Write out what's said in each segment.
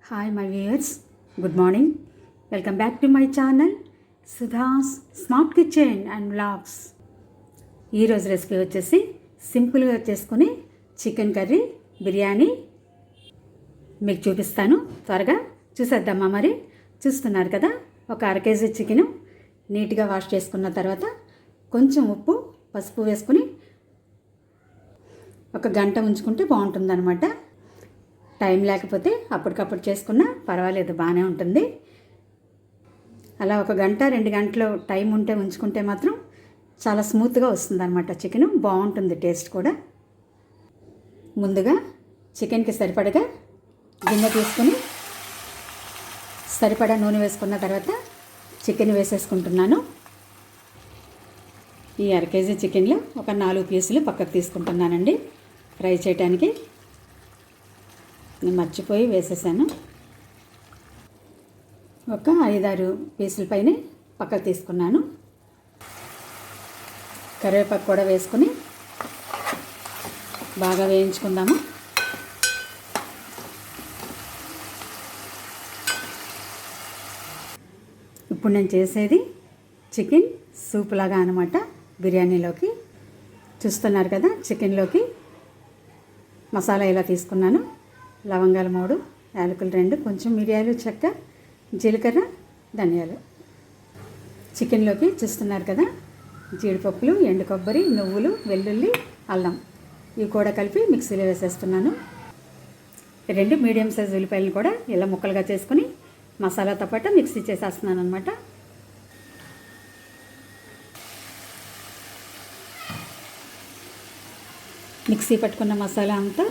Hi my viewers, good morning. Welcome back to my channel Sudha's smart kitchen and vlogs. ఈరోజు recipe వచ్చేసి సింపుల్గా చేసుకుని chicken curry biryani మీకు చూపిస్తాను. త్వరగా చూసేద్దామా? మరి చూస్తున్నారు కదా, ఒక అర కేజీ చికెను నీట్గా వాష్ చేసుకున్న తర్వాత కొంచెం ఉప్పు పసుపు వేసుకుని ఒక గంట ఉంచుకుంటే బాగుంటుందన్నమాట. టైం లేకపోతే అప్పటికప్పుడు చేసుకున్నా పర్వాలేదు, బాగానే ఉంటుంది. అలా ఒక గంట 2 గంటలు టైం ఉంటే ఉంచుకుంటే మాత్రం చాలా స్మూత్గా వస్తుందన్నమాట. చికెను బాగుంటుంది, టేస్ట్ కూడా. ముందుగా చికెన్కి సరిపడగా గిన్నె తీసుకుని సరిపడా నూనె వేసుకున్న తర్వాత చికెన్ వేసేసుకుంటున్నాను. ఈ అర కేజీ చికెన్లో ఒక 4 పీసులు పక్కకు తీసుకుంటున్నానండి ఫ్రై చేయడానికి. నేను మర్చిపోయి వేసేసాను. ఒక 5-6 పీసుల పైన పక్కకు తీసుకున్నాను. కరివేపాకు కూడా వేసుకొని బాగా వేయించుకుందాము. ఇప్పుడు నేను చేసేది చికెన్ సూప్ లాగా అనమాట. బిర్యానీలోకి చూస్తున్నారు కదా, చికెన్లోకి మసాలా ఇలా తీసుకున్నాను. లవంగాలు 3, యాలకులు 2, కొంచెం మిరియాలు, చెక్క, జీలకర్ర, ధనియాలు. చికెన్లోకి చూస్తున్నారు కదా, జీడిపప్పులు, ఎండు కొబ్బరి, నువ్వులు, వెల్లుల్లి, అల్లం ఇవి కూడా కలిపి మిక్సీలో వేసేస్తున్నాను. 2 మీడియం సైజు ఉల్లిపాయలను కూడా ఇలా ముక్కలుగా చేసుకుని మసాలాతో పాటు మిక్సీ చేసేస్తున్నాను అనమాట. మిక్సీ పట్టుకున్న మసాలా అంతా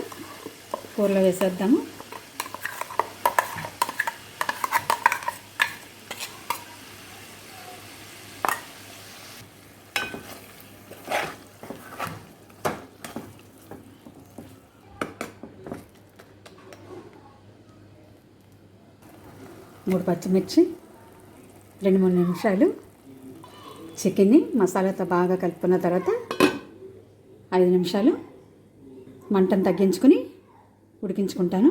కూరలో వేసేద్దాము. మూడు పచ్చిమిర్చి, 2-3 నిమిషాలు చికెన్ని మసాలాతో బాగా కలుపుకున్న తర్వాత 5 నిమిషాలు మంటను తగ్గించుకుని ఉడికించుకుంటాను.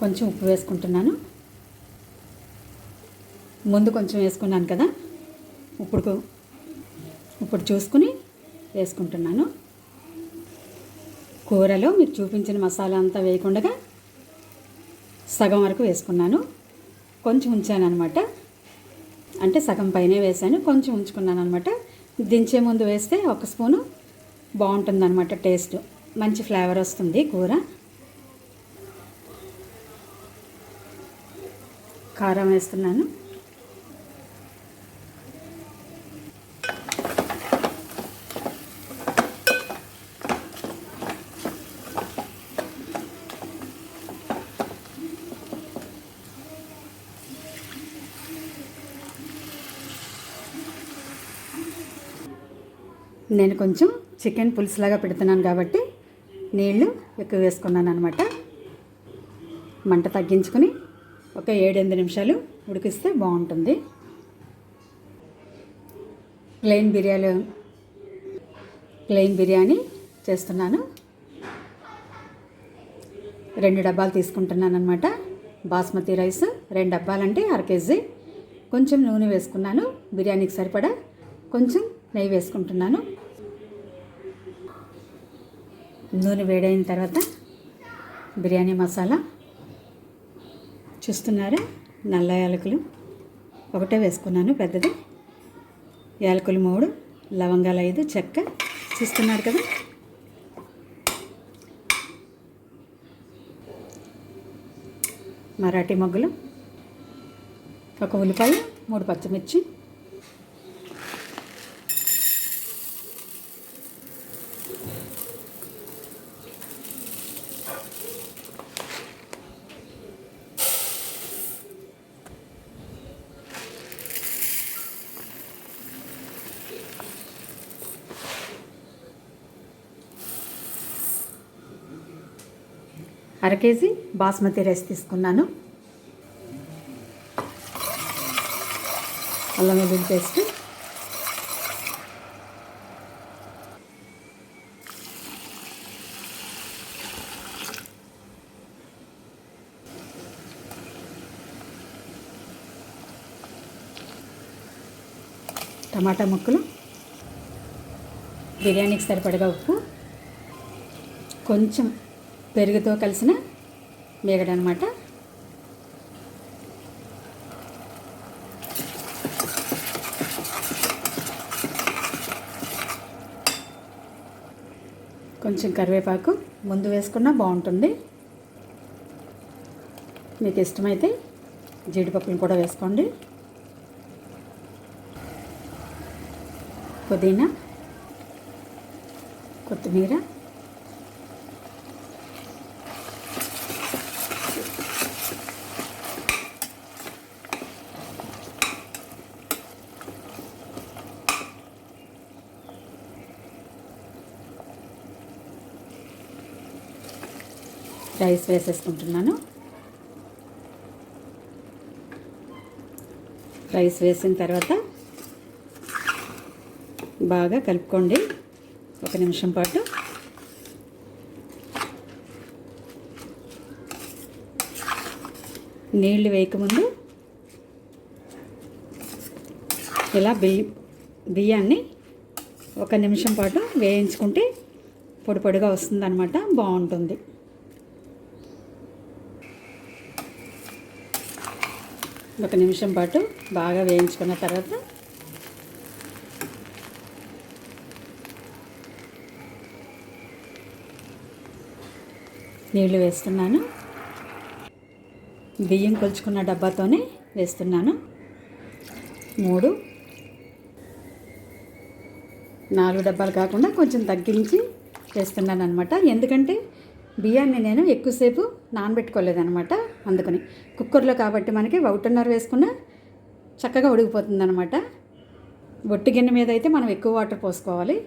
కొంచెం ఉప్పు వేసుకుంటున్నాను. ముందు కొంచెం వేసుకున్నాను కదా, ఇప్పుడు చూసుకుని వేసుకుంటున్నాను. కూరలో మీకు చూపించిన మసాలా అంతా వేయకుండా సగం వరకు వేసుకున్నాను. కొంచెం ఉంచాను అనమాట, అంటే సగం పైనే వేసాను, కొంచెం ఉంచుకున్నాను అనమాట. దించే ముందు వేస్తే 1 స్పూను బాగుంటుందన్నమాట. టేస్ట్ మంచి ఫ్లేవర్ వస్తుంది కూర. కారం వేస్తున్నాను. నేను కొంచెం చికెన్ పులుసులాగా పెడుతున్నాను కాబట్టి నీళ్ళు ఎక్కువ వేసుకున్నాను అనమాట. మంట తగ్గించుకొని ఒక 7-8 నిమిషాలు ఉడికిస్తే బాగుంటుంది. ప్లెయిన్ బిర్యానీ చేస్తున్నాను. 2 డబ్బాలు తీసుకుంటున్నాను అనమాట. బాస్మతి రైస్ 2 డబ్బాలంటే అర కేజీ. కొంచెం నూనె వేసుకున్నాను, బిర్యానీకి సరిపడా. కొంచెం నెయ్యి వేసుకుంటున్నాను. నూనె వేడైన తర్వాత బిర్యానీ మసాలా చూస్తున్నారా, నల్ల యాలకులు 1 వేసుకున్నాను పెద్దది, యాలకులు 3, లవంగాలు 5, చెక్క చూస్తున్నారు కదా. మరాఠీ మొగ్గలు, 1 ఉల్లిపాయ, 3 పచ్చిమిర్చి, అర కేజీ బాస్మతి రైస్ తీసుకున్నాను. అల్లం వెల్లుల్లి పేస్ట్, టమాటా ముక్కలు, బిర్యానీకి సరిపడగా ఉప్పు, కొంచెం పెరుగుతో కలిసిన మేగడ అనమాట. కొంచెం కరివేపాకు ముందు వేసుకున్నా బాగుంటుంది. మీకు ఇష్టమైతే జీడిపప్పును కూడా వేసుకోండి. పుదీనా, కొత్తిమీర, రైస్ వేసేసుకుంటున్నాను. రైస్ వేసిన తర్వాత బాగా కలుపుకోండి 1 నిమిషం పాటు. నీళ్లు వేయకముందు ఇలా బియ్యాన్ని 1 నిమిషం పాటు వేయించుకుంటే పొడి పొడిగా వస్తుందన్నమాట, బాగుంటుంది. ఒక నిమిషం పాటు బాగా వేయించుకున్న తర్వాత నీళ్లు వేస్తున్నాను. బియ్యం కొలుచుకున్న డబ్బాతోనే వేస్తున్నాను. 3, 4 డబ్బాలు కాకుండా కొంచెం తగ్గించి వేస్తున్నాను అనమాట. ఎందుకంటే బియ్యాన్ని నేను ఎక్కువసేపు నానబెట్టుకోలేదనమాట. అందుకని కుక్కర్లో కాబట్టి మనకి 1.5 వేసుకున్నా చక్కగా ఉడికిపోతుంది అనమాట. బొట్టి గిన్నె మీద అయితే మనం ఎక్కువ వాటర్ పోసుకోవాలి,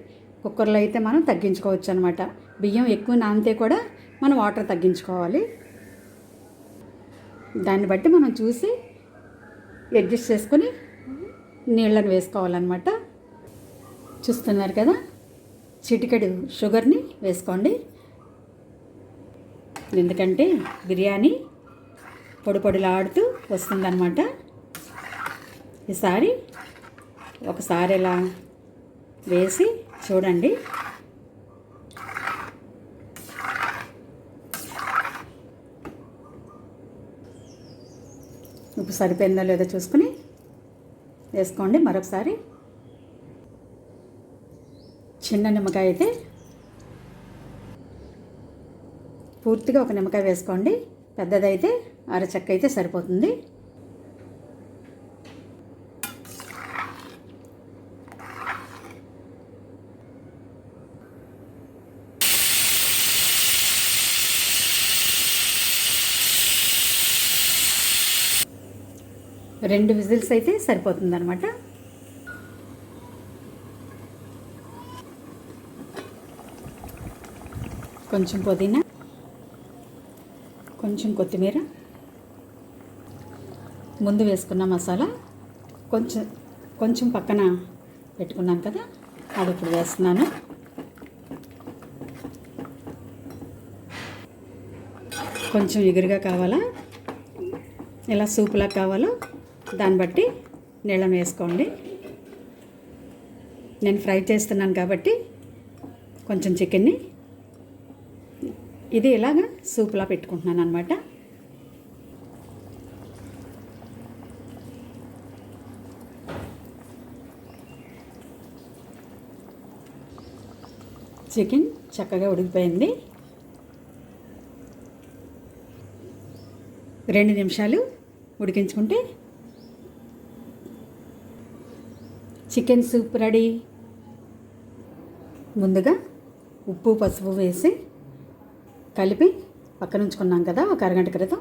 కుక్కర్లో అయితే మనం తగ్గించుకోవచ్చు అనమాట. బియ్యం ఎక్కువ నానితే కూడా మనం వాటర్ తగ్గించుకోవాలి. దాన్ని బట్టి మనం చూసి అడ్జస్ట్ చేసుకొని నీళ్ళని వేసుకోవాలన్నమాట. చూస్తున్నారు కదా, చిటికెడు షుగర్ని వేసుకోండి. ఎందుకంటే బిర్యానీ పొడి పొడిలాడుతూ వస్తుందన్నమాట. ఈసారి ఒకసారి ఇలా వేసి చూడండి. ఉప్పు సరిపోయిందో లేదో చూసుకుని వేసుకోండి. మరొకసారి చిన్న నిమ్మకాయ అయితే పూర్తిగా 1 నిమ్మకాయ వేసుకోండి. పెద్దదైతే అరచెక్క అయితే సరిపోతుంది. రెండు విజిల్స్ అయితే సరిపోతుందన్నమాట. కొంచెం పుదీనా, కొంచెం కొత్తిమీర, ముందు వేసుకున్న మసాలా కొంచెం పక్కన పెట్టుకున్నాను కదా, అది ఇప్పుడు వేస్తున్నాను. కొంచెం ఎగురుగా కావాలా, ఇలా సూపులా కావాలో దాన్ని బట్టి నీళ్ళని వేసుకోండి. నేను ఫ్రై చేస్తున్నాను కాబట్టి కొంచెం చికెన్ని ఇది ఇలాగా సూప్లా పెట్టుకుంటున్నాను అన్నమాట. చికెన్ చక్కగా ఉడికిపోయింది. 2 నిమిషాలు ఉడికించుకుంటే చికెన్ సూప్ రెడీ. ముందుగా ఉప్పు పసుపు వేసి కలిపి పక్కన ఉంచుకున్నాం కదా ఒక అరగంట క్రితం.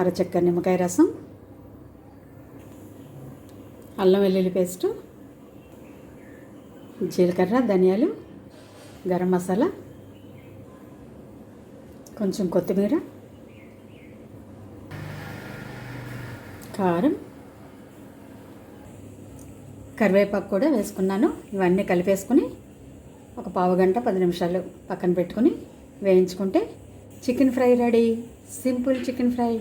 అరచెక్క నిమ్మకాయ రసం, అల్లం వెల్లుల్లి పేస్టు, జీలకర్ర, ధనియాలు, గరం మసాలా, కొంచెం కొత్తిమీర, కారం, కరివేపాకు కూడా వేసుకున్నాను. ఇవన్నీ కలిపేసుకుని ఒక పావుగంట 10 నిమిషాలు పక్కన పెట్టుకుని వేయించుకుంటే chicken fry ready. Simple chicken fry.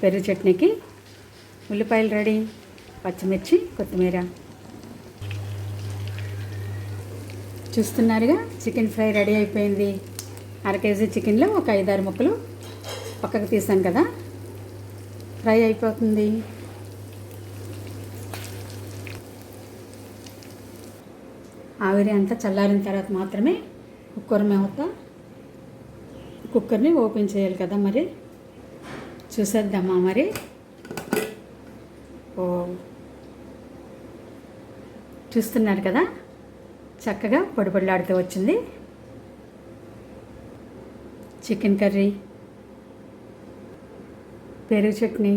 పెరుగు చట్నీకి ఉల్లిపాయలు రెడీ, పచ్చిమిర్చి, కొత్తిమీర. చూస్తున్నారుగా చికెన్ ఫ్రై రెడీ అయిపోయింది. 1/2 కేజీ చికెన్లో ఒక 5-6 ముక్కలు పక్కకు తీసాను కదా, ఫ్రై అయిపోతుంది. ఆవిరి అంతా చల్లారిన తర్వాత మాత్రమే కుక్కర్ని ఓపెన్ చేయాలి కదా. మరి చూసేద్దామా మరి. చూస్తున్నారు కదా, చక్కగా పొడిపొడిలాడుతూ వచ్చింది. చికెన్ కర్రీ, పెరుగు చట్నీ,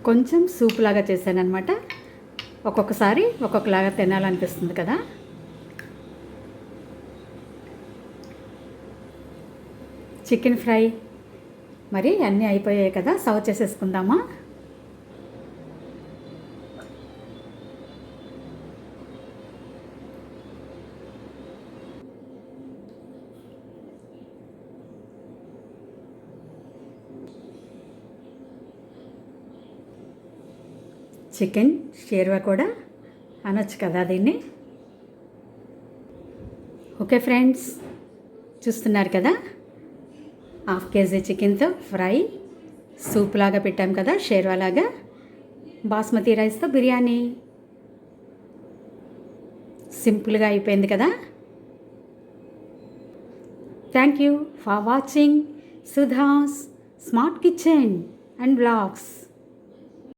కొంచెం సూప్ లాగా చేశాను అనమాట. ఒక్కొక్కసారి ఒక్కొక్కలాగా తినాలనిపిస్తుంది కదా. చికెన్ ఫ్రై మరి అన్నీ అయిపోయాయి కదా, సర్వ్ చేసేసుకుందామా. చికెన్ షేర్వా కూడా అనొచ్చు కదా దీన్ని. ఓకే ఫ్రెండ్స్, చూస్తున్నారు కదా, 1/2 కేజీ చికెన్తో ఫ్రై, సూప్ లాగా పెట్టాం కదా, షేర్వా లాగా. బాస్మతి రైస్తో బిర్యానీ. సింపుల్గా అయిపోయింది కదా. Thank you for watching Sudha's smart kitchen and blogs.